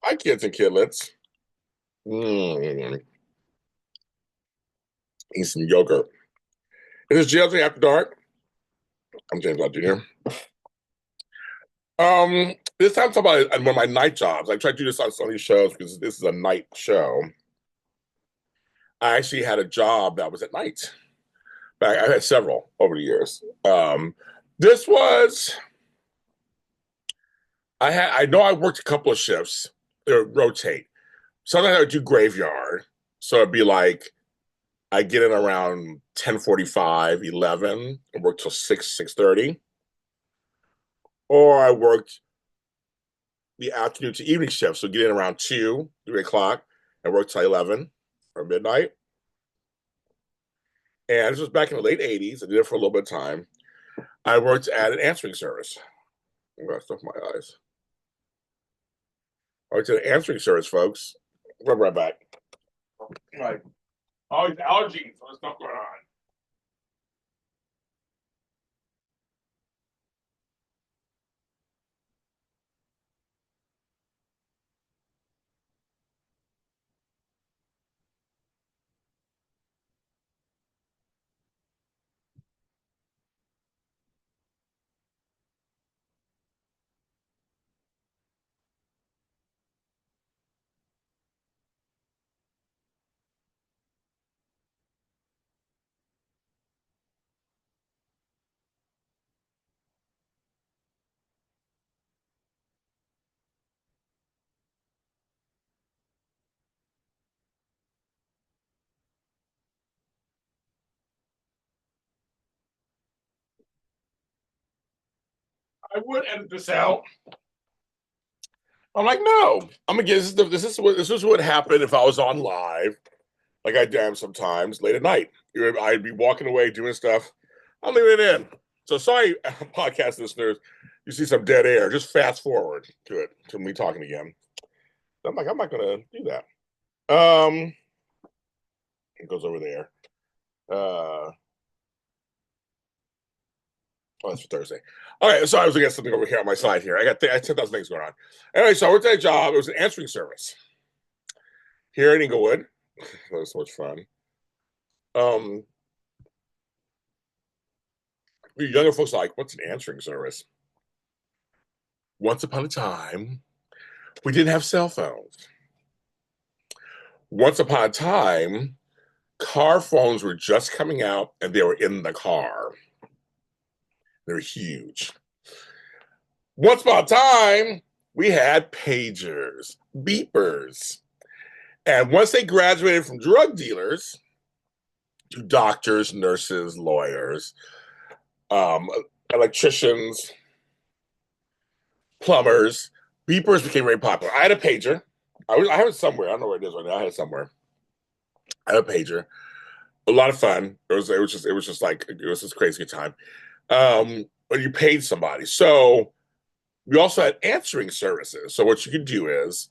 Hi, kids and kidlets. Mm, Eat some yogurt. It is JLJ After Dark. I'm James Lott Jr. This time I'm talking about one of my night jobs. I try to do this on some of these shows because this is a night show. I actually had a job that was at night. I've had several over the years. This was I know I worked a couple of shifts. They would rotate. Sometimes I would do graveyard. So it'd be like I get in around 10:45, 11, and work till 6:30. Or I worked the afternoon to evening shift, so get in around 2, 3 o'clock, and work till 11 or midnight. And this was back in the late 80s. I did it for a little bit of time. I worked at an answering service. I'm gonna stuff my eyes. I worked at an answering service, folks. We'll be right back. Right. Oh, it's allergies. What's stuff going on? I would edit this out. I'm like, no. I'm gonna get this is what happened if I was on live, like I am sometimes late at night. I'd be walking away doing stuff. I'm leaving it in. So sorry, podcast listeners, you see some dead air. Just fast forward to me talking again. I'm like, I'm not gonna do that. It goes over there. Uh, oh, that's for Thursday. All right, so I was looking at something over here on my side here. I 10,000 things going on. Anyway, so I worked at a job. It was an answering service here in Inglewood. That was so much fun. Um, the younger folks are like, what's an answering service? Once upon a time, we didn't have cell phones. Once upon a time, car phones were just coming out and they were in the car. They're huge. Once upon a time, we had pagers, beepers. And once they graduated from drug dealers to doctors, nurses, lawyers, um, electricians, plumbers, beepers became very popular. I had a pager. I have it somewhere. I don't know where it is right now. I had it somewhere. I had a pager. A lot of fun. It was just like it was just crazy good time. But you paid somebody. So we also had answering services. So what you could do is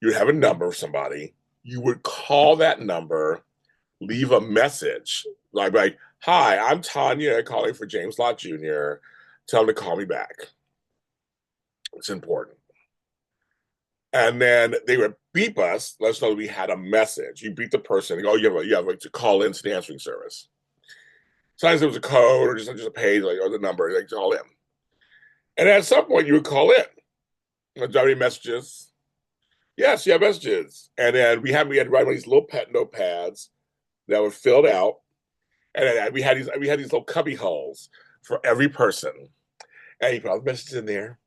you would have a number of somebody. You would call that number, leave a message like, "Hi, I'm Tanya calling for James Lott Jr. Tell him to call me back. It's important." And then they would beep us, let us know that we had a message. You beat the person. Oh, you have to call into the answering service. Sometimes it was a code or just a page, like or the number, like call in. And at some point, you would call in. Do you have any messages? Yes, you have messages. And then we had to write on these little pet notepads that were filled out, and then we had these little cubby holes for every person, and you put all the messages in there.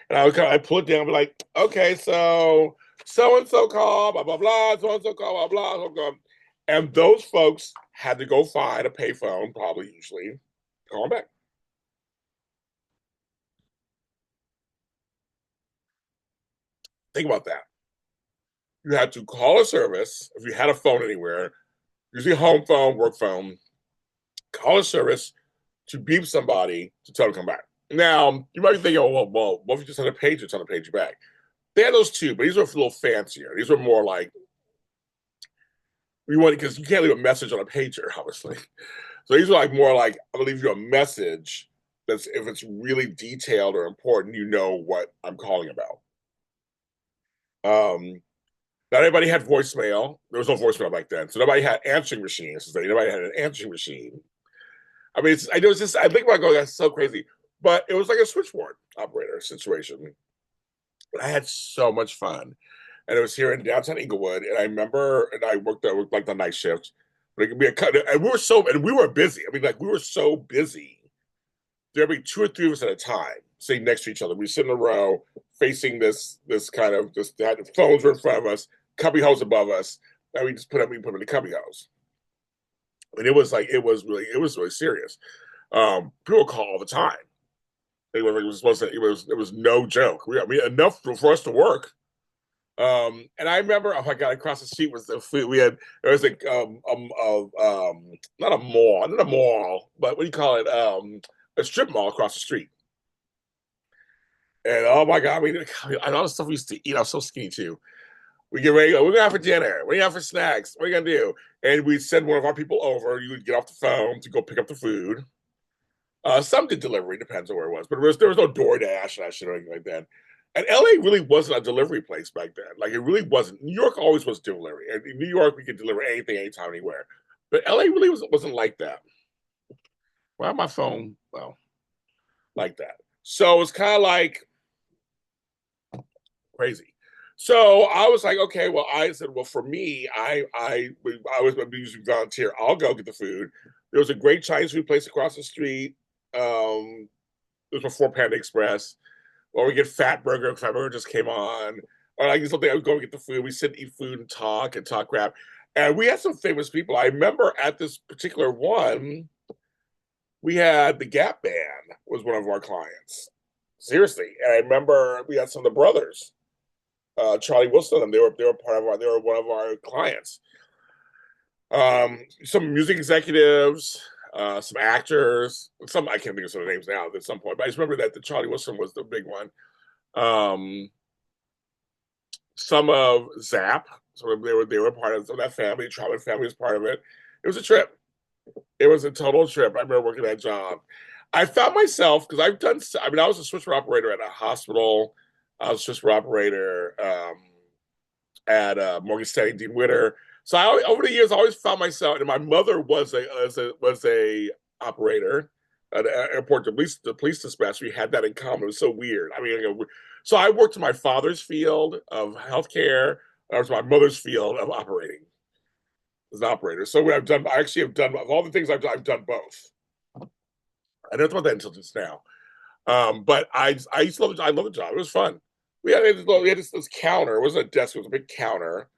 And I pull it down, and be like, okay, so and so call, blah blah blah, so and so call, blah blah blah, blah. And those folks had to go find a payphone, probably usually call them back. Think about that. You had to call a service if you had a phone anywhere, usually a home phone, work phone, call a service to beep somebody to tell them to come back. Now, you might be thinking, oh, well, what if you just had a page to tell them to page you back? They had those too, but these were a little fancier. These were more like, we want because you can't leave a message on a pager, obviously. So these are like more like, I'm going to leave you a message that's, if it's really detailed or important, you know what I'm calling about. Um, Not everybody had voicemail. There was no voicemail back then, so nobody had answering machines. So nobody had an answering machine. I mean, I know it's just I think about going that's so crazy, but it was like a switchboard operator situation. I had so much fun, and it was here in downtown Inglewood. And I remember, and I worked like the night shift, but it could be a cut. And we were busy. I mean, like we were so busy. There'd be two or three of us at a time, sitting next to each other. We sit in a row, facing this kind of just that phones were in front of us, cubby hose above us, and we put them in the cubby hose. And it was like it was really serious. People call all the time. It was no joke. I mean, enough for us to work. And I remember, oh my god, across the street was the food we had. There was not a mall, not a mall, but what do you call it? A strip mall across the street. And oh my god, I mean, and all the stuff we used to eat. I was so skinny too. We get ready. We're gonna have for dinner. What are you have for snacks? What are you gonna do? And we'd send one of our people over. You would get off the phone to go pick up the food. Some did delivery, depends on where it was, but there was no DoorDash and that shit or anything like that. And LA really wasn't a delivery place back then. Like it really wasn't. New York always was delivery. And in New York, we could deliver anything, anytime, anywhere. But LA really wasn't like that. Well, my phone, well, like that. So it's kind of like crazy. So I was like, okay, well, I said, well, for me, I was usually volunteer. I'll go get the food. There was a great Chinese food place across the street. It was before Panda Express. Or we get Fat Burger. Fat Burger just came on. Or like something, I would go and get the food. We sit and eat food and talk crap. And we had some famous people. I remember at this particular one, we had the Gap Band was one of our clients. Seriously. And I remember we had some of the brothers, Charlie Wilson, and they were one of our clients. Some music executives, some actors, some I can't think of some of the names now at some point, but I just remember that the Charlie Wilson was the big one. Um, some of Zap, so they were part of that family. Charlie family was part of it. It was a trip. It was a total trip. I remember working that job. I found myself because I've done. I mean, I was a switcher operator at a hospital. I was a switcher operator at Morgan Stanley Dean Witter. So over the years, I always found myself, and my mother was a operator at the airport. The police dispatch. We had that in common. It was so weird. I mean, so I worked in my father's field of healthcare. I was my mother's field of operating as an operator. So what I've done, I actually have done of all the things I've done both. I didn't know about that until just now. But I used to I love the job. It was fun. We had this counter. It wasn't a desk. It was a big counter.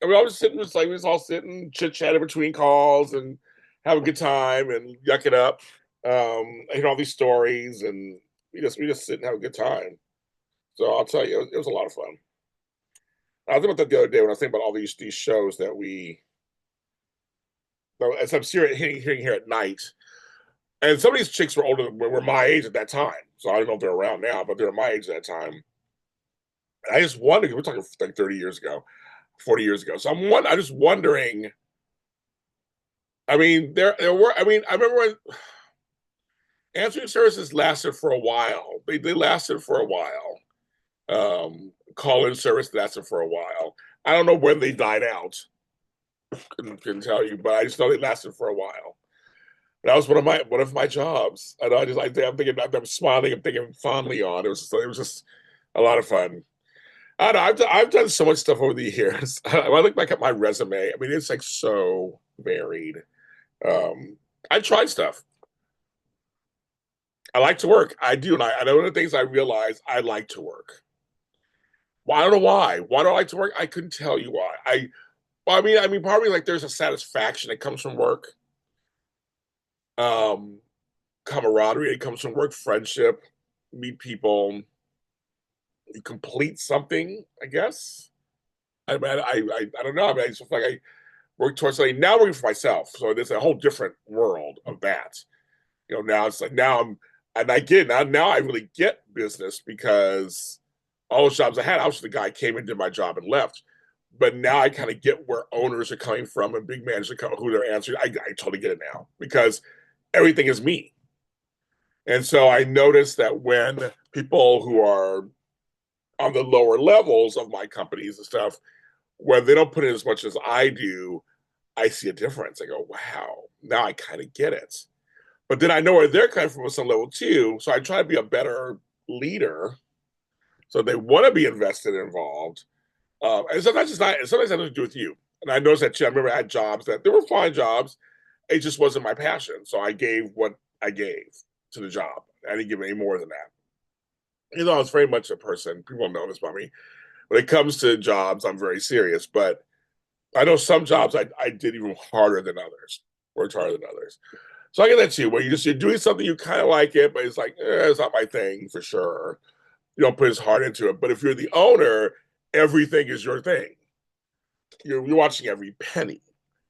And we always sitting, just like we was all sitting, chit chatting between calls and have a good time and yuck it up. Hear all these stories and we just sit and have a good time. So I'll tell you, it was a lot of fun. I was thinking about that the other day when I was thinking about all these shows that as I'm hearing here at night. And some of these chicks were older, were my age at that time. So I don't know if they're around now, but they were my age at that time. And I just wondered, we're talking like 30 years ago, 40 years ago. So I'm just wondering. I mean, there were. I mean, I remember when answering services lasted for a while. They lasted for a while. Call-in service lasted for a while. I don't know when they died out. Couldn't tell you, but I just know they lasted for a while. That was one of my jobs, and I'm thinking, I'm smiling, I'm thinking fondly on. It was just a lot of fun. I don't know. I've done so much stuff over the years. When I look back at my resume, I mean, it's like so varied. I tried stuff. I like to work. I do, and I know one of the things I realized I like to work. Well, I don't know why. Why do I like to work? I couldn't tell you why. Well, I mean, probably like there's a satisfaction that comes from work. Um, Camaraderie that comes from work, friendship, meet people, you complete something. I guess. I don't know. I mean, I just feel like I work towards something. Now working for myself, so there's a whole different world of that. Now it's like now I'm and I get now I really get business because all those jobs I had, I was the guy who came and did my job and left. But now I kind of get where owners are coming from and big managers are who they're answering. I totally get it now because everything is me. And so I noticed that when people who are on the lower levels of my companies and stuff, where they don't put in as much as I do, I see a difference. I go, wow, now I kind of get it. But then I know where they're coming from at some level too. So I try to be a better leader. So they want to be invested and involved. And sometimes it's not, sometimes it has to do with you. And I noticed that too. I remember I had jobs that they were fine jobs. It just wasn't my passion. So I gave what I gave to the job. I didn't give any more than that. You know, I was very much a person, people know this about me. When it comes to jobs, I'm very serious. But I know some jobs I did even harder than others, worked harder than others. So I get that too, where you're doing something you kind of like it, but it's like, it's not my thing for sure. You don't put as hard into it. But if you're the owner, everything is your thing. You're watching every penny.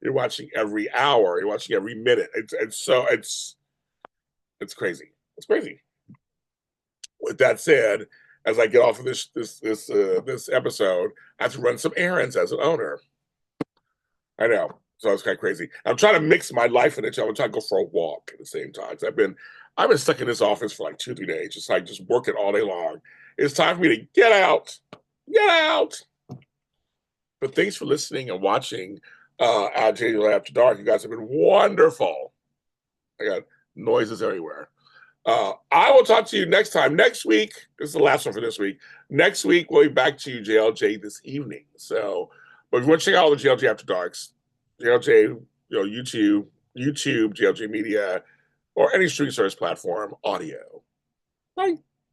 You're watching every hour. You're watching every minute. It's crazy. It's crazy. With that said, as I get off of this episode, I have to run some errands as an owner. I know. So it's kind of crazy. I'm trying to mix my life in it. I'm trying to go for a walk at the same time. I've been stuck in this office for like 2, 3 days, just working all day long. It's time for me to get out. Get out. But thanks for listening and watching at JLJ After Dark. You guys have been wonderful. I got noises everywhere. I will talk to you next time. Next week, this is the last one for this week. Next week, we'll be back to you, JLJ, this evening. So, but if you want to check out all the JLJ After Darks, JLJ, YouTube, JLJ Media, or any streaming service platform, audio. Bye.